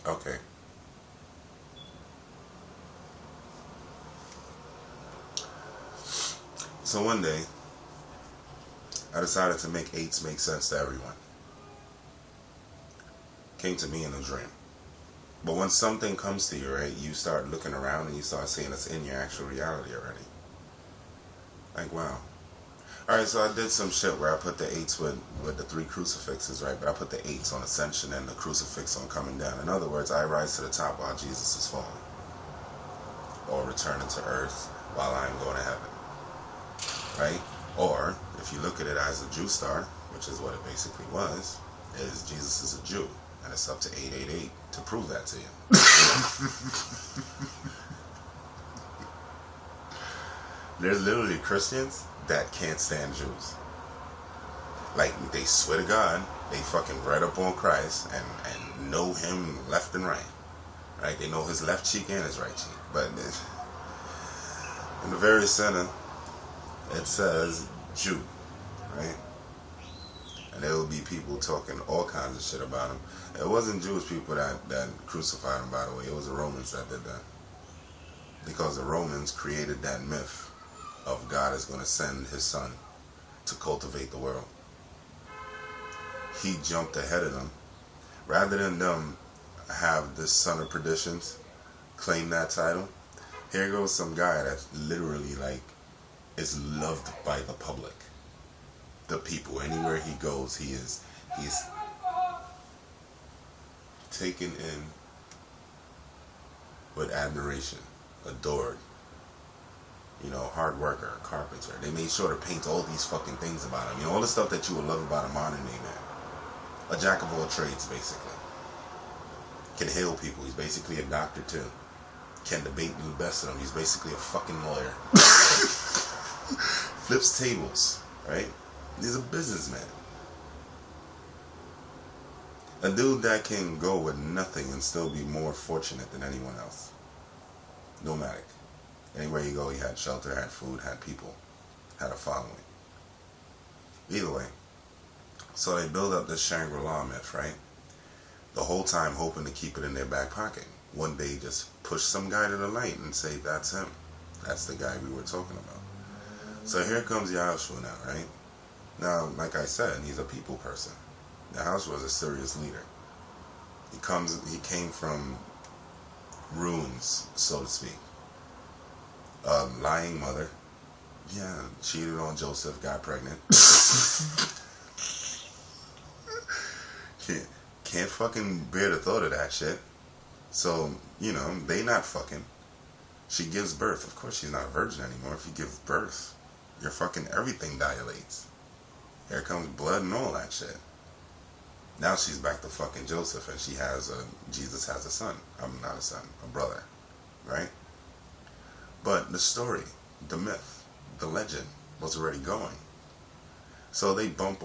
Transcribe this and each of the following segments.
Okay. So one day, I decided to make eights make sense to everyone. Came to me in a dream. But when something comes to you, right, you start looking around and you start seeing it's in your actual reality already. Like, wow. Alright, so I did some shit where I put the eights with the three crucifixes, right? But I put the eights on ascension and the crucifix on coming down. In other words, I rise to the top while Jesus is falling. Or returning to earth while I am going to heaven. Right? Or, if you look at it as a Jew star, which is what it basically was, is Jesus is a Jew. And it's up to 888 to prove that to you. There's literally Christians that can't stand Jews. Like, they swear to God, they fucking read up on Christ and know him left and right. Right? They know his left cheek and his right cheek. But in the very center, it says Jew. Right? And there will be people talking all kinds of shit about him. It wasn't Jewish people that crucified him, by the way. It was the Romans that did that. Because the Romans created that myth of God is going to send his son to cultivate the world. He jumped ahead of them. Rather than them have this son of perditions claim that title, here goes some guy that's literally like is loved by the public. The people, anywhere he goes, he's taken in with admiration, adored. You know, hard worker, carpenter. They made sure to paint all these fucking things about him. You know, all the stuff that you would love about a modern day man. A jack of all trades, basically. Can heal people. He's basically a doctor, too. Can debate the best of them. He's basically a fucking lawyer. Flips tables, right? He's a businessman. A dude that can go with nothing and still be more fortunate than anyone else. Nomadic. Anywhere you go, he had shelter, had food, had people, had a following. Either way. So they build up this Shangri-La myth, right? The whole time hoping to keep it in their back pocket. One day just push some guy to the light and say, that's him. That's the guy we were talking about. So here comes Yahushua now, right? Now, like I said, he's a people person. Yahushua was a serious leader. He came from ruins, so to speak. Lying mother. Yeah, cheated on Joseph, got pregnant. Can't fucking bear the thought of that shit. So, you know, they not fucking. She gives birth. Of course she's not a virgin anymore. If you give birth, your fucking everything dilates. Here comes blood and all that shit. Now she's back to fucking Joseph and Jesus has a son. Not a son, a brother. Right? But the story, the myth, the legend was already going. So they bump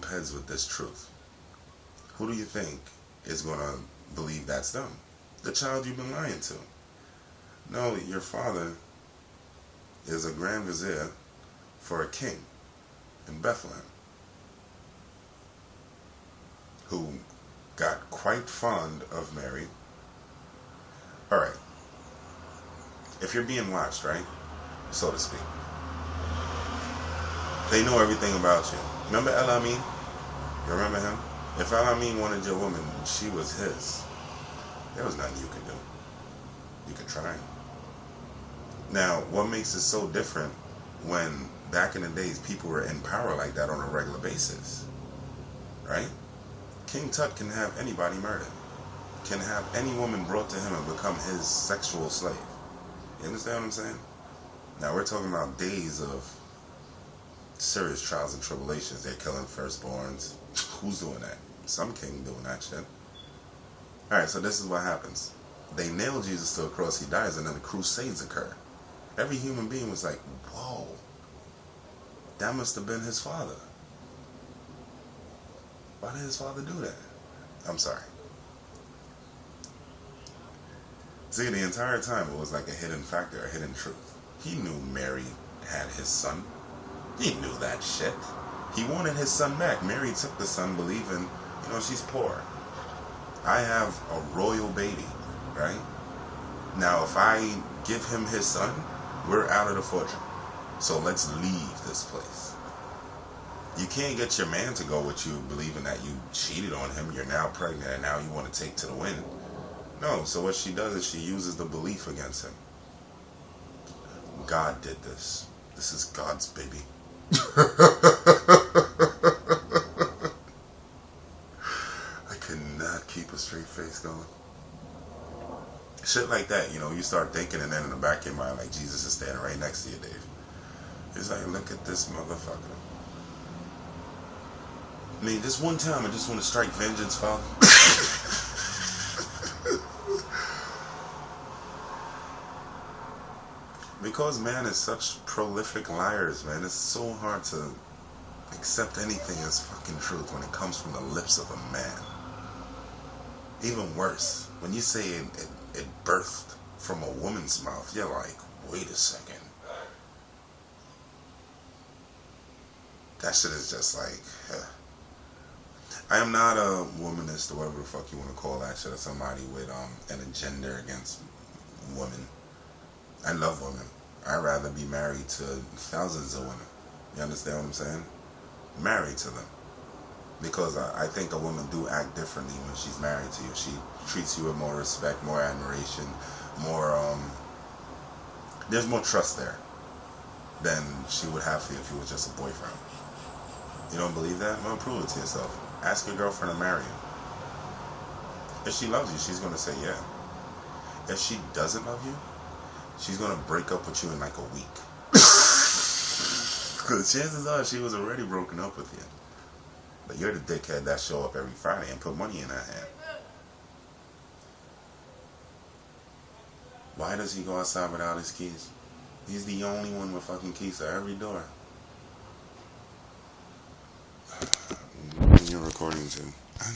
heads with this truth. Who do you think is going to believe that's them? The child you've been lying to. No, your father is a grand vizier for a king in Bethlehem who got quite fond of Mary. Alright. If you're being watched, right? So to speak. They know everything about you. Remember El Amin? You remember him? If El Amin wanted your woman, she was his. There was nothing you could do. You could try. Now, what makes it so different when back in the days people were in power like that on a regular basis? Right? King Tut can have anybody murdered. Can have any woman brought to him and become his sexual slave. You understand what I'm saying? Now we're talking about days of serious trials and tribulations. They're killing firstborns. Who's doing that? Some king doing that shit. Alright, so this is what happens. They nail Jesus to a cross, he dies, and then the crusades occur. Every human being was like, whoa, that must have been his father. Why did his father do that? I'm sorry. See, the entire time it was like a hidden factor, a hidden truth. He knew Mary had his son. He knew that shit. He wanted his son back. Mary took the son believing, you know, she's poor. I have a royal baby, right? Now, if I give him his son, we're out of the fortune. So let's leave this place. You can't get your man to go with you believing that you cheated on him. You're now pregnant and now you want to take to the wind. No, so what she does is she uses the belief against him. God did this. This is God's baby. I could not keep a straight face going. Shit like that, you start thinking, and then in the back of your mind, like, Jesus is standing right next to you, Dave. It's like, look at this motherfucker. I mean, this one time I just want to strike vengeance, Father. Because man is such prolific liars, man, it's so hard to accept anything as fucking truth when it comes from the lips of a man. Even worse, when you say it birthed from a woman's mouth, you're like, wait a second. That shit is just like, I am not a womanist or whatever the fuck you want to call that shit, or somebody with an agenda against women. I love women. I'd rather be married to thousands of women. You understand what I'm saying? Married to them. Because I think a woman do act differently when she's married to you. She treats you with more respect, more admiration, more, there's more trust there than she would have for you if you were just a boyfriend. You don't believe that? Well, prove it to yourself. Ask your girlfriend to marry you. If she loves you, she's going to say yeah. If she doesn't love you, she's going to break up with you in like a week. Because chances are she was already broken up with you. But you're the dickhead that show up every Friday and put money in her hand. Why does he go outside without his keys? He's the only one with fucking keys to every door. You're recording too.